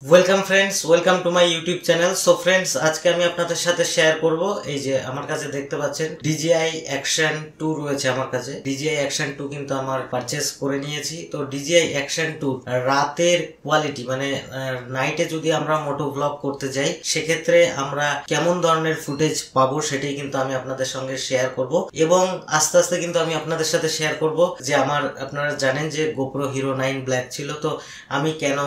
Welcome friends, welcome to my YouTube channel. So friends, আজকে আমি আপনাদের সাথে শেয়ার করব এই যে আমার কাছে দেখতে পাচ্ছেন DJI Action 2 রয়েছে আমার কাছে। DJI Action 2 কিন্তু আমার পারচেস করে নিয়েছি। তো DJI Action 2 রাতের কোয়ালিটি মানে নাইটে যদি আমরা মোটো ব্লগ করতে যাই সেক্ষেত্রে আমরা কেমন ধরনের ফুটেজ পাবো সেটাই কিন্তু আমি আপনাদের সঙ্গে শেয়ার করব এবং আস্তে আস্তে কিন্তু আমি আপনাদের সাথে শেয়ার করব যে আপনারা জানেন যে GoPro Hero 9 Black ছিল, তো আমি কেন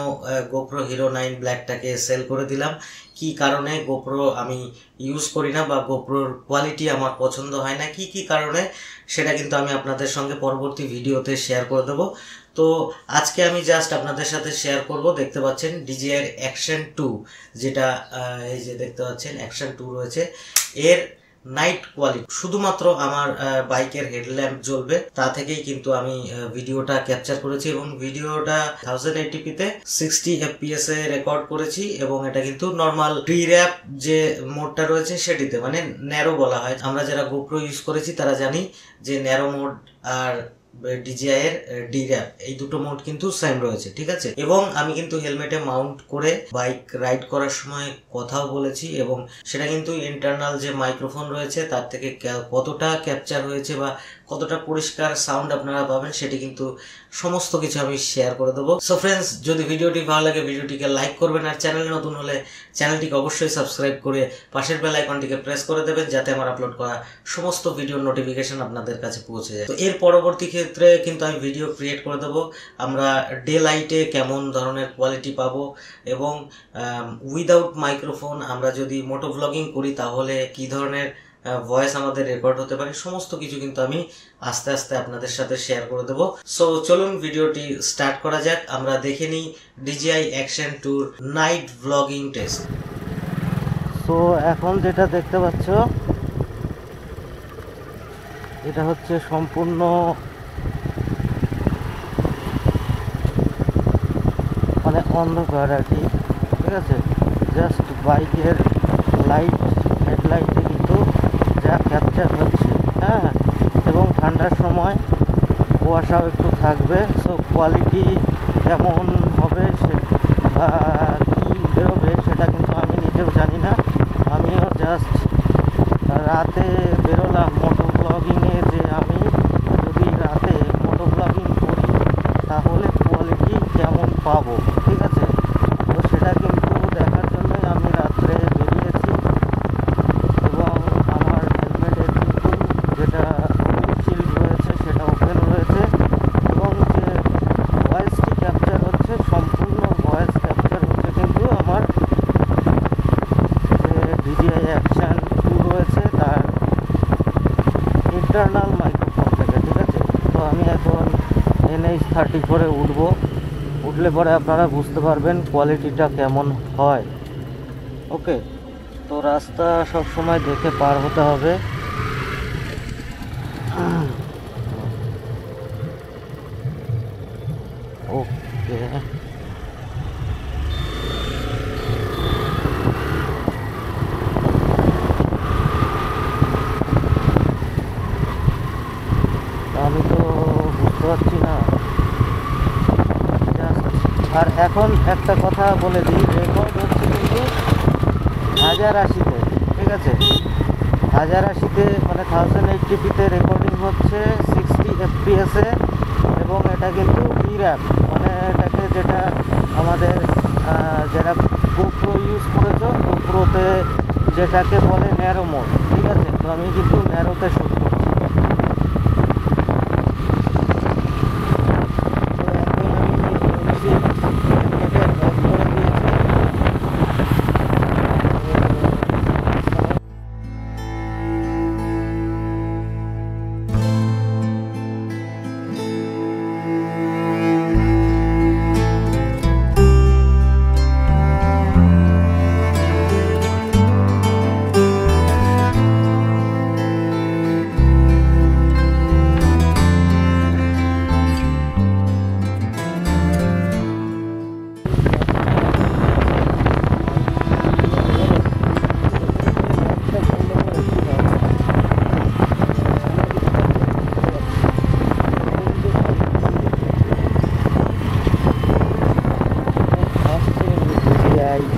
GoPro Hero 9 ব্ল্যাকটাকে সেল করে দিলাম, কি কারণে GoPro আমি ইউজ করি না বা GoProর কোয়ালিটি আমার পছন্দ হয় না, কি কি কারণে সেটা কিন্তু আমি আপনাদের সঙ্গে পরবর্তী ভিডিওতে শেয়ার করে দেবো। তো আজকে আমি জাস্ট আপনাদের সাথে শেয়ার করব। দেখতে পাচ্ছেন DJI Action 2, যেটা এই যে দেখতে পাচ্ছেন Action 2 রয়েছে, এর নাইট কোয়ালিটি শুধুমাত্র আমার বাইকের হেডল্যাম্প জ্বলবে তা থেকেই কিন্তু আমি ভিডিওটা ক্যাপচার করেছি এবং ভিডিওটা 1080p তে 60 fps এ রেকর্ড করেছি এবং এটা কিন্তু নর্মাল প্রি-র্যাপ যে মোডটা রয়েছে সেটিতে, মানে ন্যারো বলা হয়। আমরা যারা GoPro ইউজ করেছি তারা জানি যে ন্যারো মোড আর DJI এর D-Rap এই দুটো মোড কিন্তু সেম রয়েছে, ঠিক আছে। এবং আমি কিন্তু হেলমেটে মাউন্ট করে বাইক রাইড করার সময় কথাও বলেছি এবং সেটা কিন্তু ইন্টারনাল যে মাইক্রোফোন রয়েছে তার থেকে কতটা ক্যাপচার হয়েছে বা কতটা পরিষ্কার সাউন্ড আপনারা পাবেন সেটি কিন্তু সমস্ত কিছু আমি শেয়ার করে দেবো। সো ফ্রেন্ডস, যদি ভিডিওটি ভালো লাগে ভিডিওটিকে লাইক করবেন আর চ্যানেলে নতুন হলে চ্যানেলটিকে অবশ্যই সাবস্ক্রাইব করে পাশের বেল আইকনটিকে প্রেস করে দেবেন যাতে আমার আপলোড করা সমস্ত ভিডিওর নোটিফিকেশন আপনাদের কাছে পৌঁছে যায়। তো এর পরবর্তী ক্ষেত্রে কিন্তু আমি ভিডিও ক্রিয়েট করে দেবো আমরা ডে লাইটে কেমন ধরনের কোয়ালিটি পাবো এবং উইদাউট মাইক্রোফোন আমরা যদি মোটো ব্লগিং করি তাহলে কি ধরনের ভয়েস আমাদের রেকর্ড হতে পারে, সমস্ত কিছু কিন্তু আমি আস্তে আস্তে আপনাদের সাথে শেয়ার করে দেবো। সো চলুন ভিডিওটি স্টার্ট করা যাক। আমরা দেখে নিই DJI Action 2 night blogging test. So এখন যেটা দেখতে পাচ্ছ এটা হচ্ছে সম্পূর্ণ মানে অন্ধকার আর কি, ঠিক আছে। জাস্ট বাইকের লাইট হেডলাইটে কিন্তু যা ক্যাপচার হচ্ছে, হ্যাঁ, এবং ঠান্ডার সময় কুয়াশাও একটু থাকবে। সো কোয়ালিটি কেমন হবে সে বা কী বেরোবে সেটা কিন্তু আমি নিজেও জানি না। আমিও জাস্ট রাতে বেরোলাম মোটো ব্লগিংয়ে, যে আমি যদি রাতে মোটো ব্লগিং করি তাহলে কোয়ালিটি কেমন পাবো, ঠিক আছে। তো সেটা কিন্তু দেখার জন্যই আমি রাত্রে বেরিয়েছি এবং আমার হেলমেটের কিন্তু যেটা উইন্ডশিল্ড রয়েছে সেটা ওপেন রয়েছে এবং যে ভয়েসটি ক্যাপচার হচ্ছে সম্পূর্ণ ভয়েস ক্যাপচার হচ্ছে কিন্তু আমার যে DJI Action 2 রয়েছে তার ইন্টারনাল মাইক্রোফোন থেকে, ঠিক আছে। তো আমি এখন NH34 উঠলে পরে আপনারা বুঝতে পারবেন কোয়ালিটিটা কেমন হয়। ওকে, তো রাস্তা সব সময় দেখে পার হতে হবে। ওকে, আমি তো বুঝতে পারছি না। আর এখন একটা কথা বলে দিই, রেকর্ড হচ্ছে কিন্তু 1080-তে, ঠিক আছে। 1080-তে মানে 1080p-তে রেকর্ডিং হচ্ছে 60 fps-এ এবং এটা কিন্তু D-Rap, মানে এটাকে যেটা আমাদের যারা GoPro ইউজ করেছো GoPro-তে যেটাকে বলে ন্যারো মোড, ঠিক আছে। তো আমি কিন্তু ন্যারোতে শুট করছি।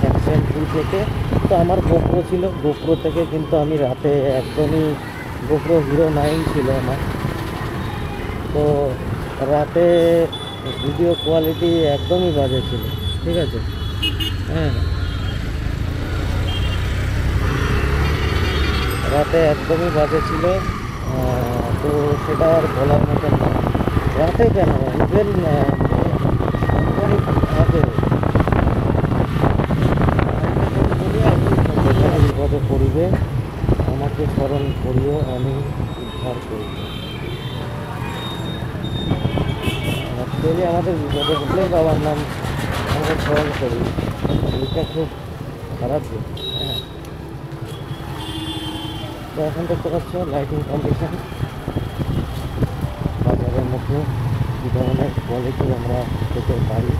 অ্যাকশন 2 থেকে। তো আমার গোপ্রো ছিল, গোপ্রো থেকে কিন্তু আমি রাতে একদমই, গোপ্রো হিরো 9 ছিল আমার, তো রাতে ভিডিও কোয়ালিটি একদমই বাজে ছিল, ঠিক আছে। হ্যাঁ, রাতে একদমই বাজে ছিল, তো সেটা আর বলার মতন না। রাতে কেন, ইভেন আগে বিপদে পড়িবে, আমাকে স্মরণ করিও, আমি উদ্ধার করিব। অ্যাকচুয়ালি আমাদের বিপদে পড়লে বাবার নাম আমাকে স্মরণ করি, এটা খুব খারাপ দিন। হ্যাঁ, তো এখন দেখতে পাচ্ছ লাইটিং কন্ডিশন, বাজারের মধ্যে কী ধরনের কোয়ালিটি আমরা পেতে পারি।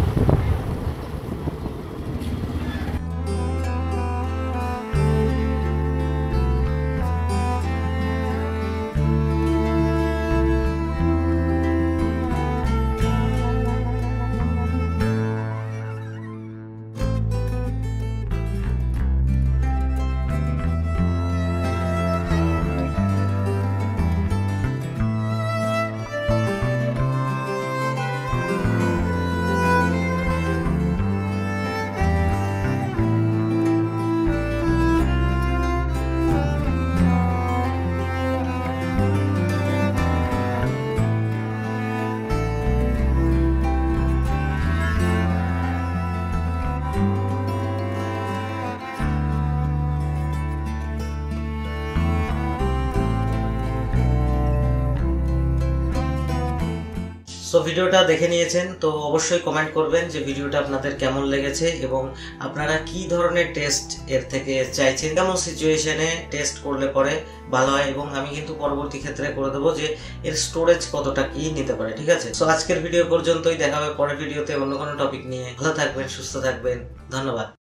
সো ভিডিওটা দেখে নিয়েছেন, তো অবশ্যই কমেন্ট করবেন যে ভিডিওটা আপনাদের কেমন লেগেছে এবং আপনারা কি ধরনের টেস্ট এর থেকে চাইছেন, কেমন সিচুয়েশনে টেস্ট করলে পরে ভালো হয়, এবং আমি কিন্তু পরবর্তী ক্ষেত্রে করে দেবো যে এর স্টোরেজ কতটা কি নিতে পারে, ঠিক আছে। সো আজকের ভিডিও পর্যন্তই, দেখা হবে পরের ভিডিওতে অন্য কোনো টপিক নিয়ে। ভালো থাকবেন, সুস্থ থাকবেন, ধন্যবাদ।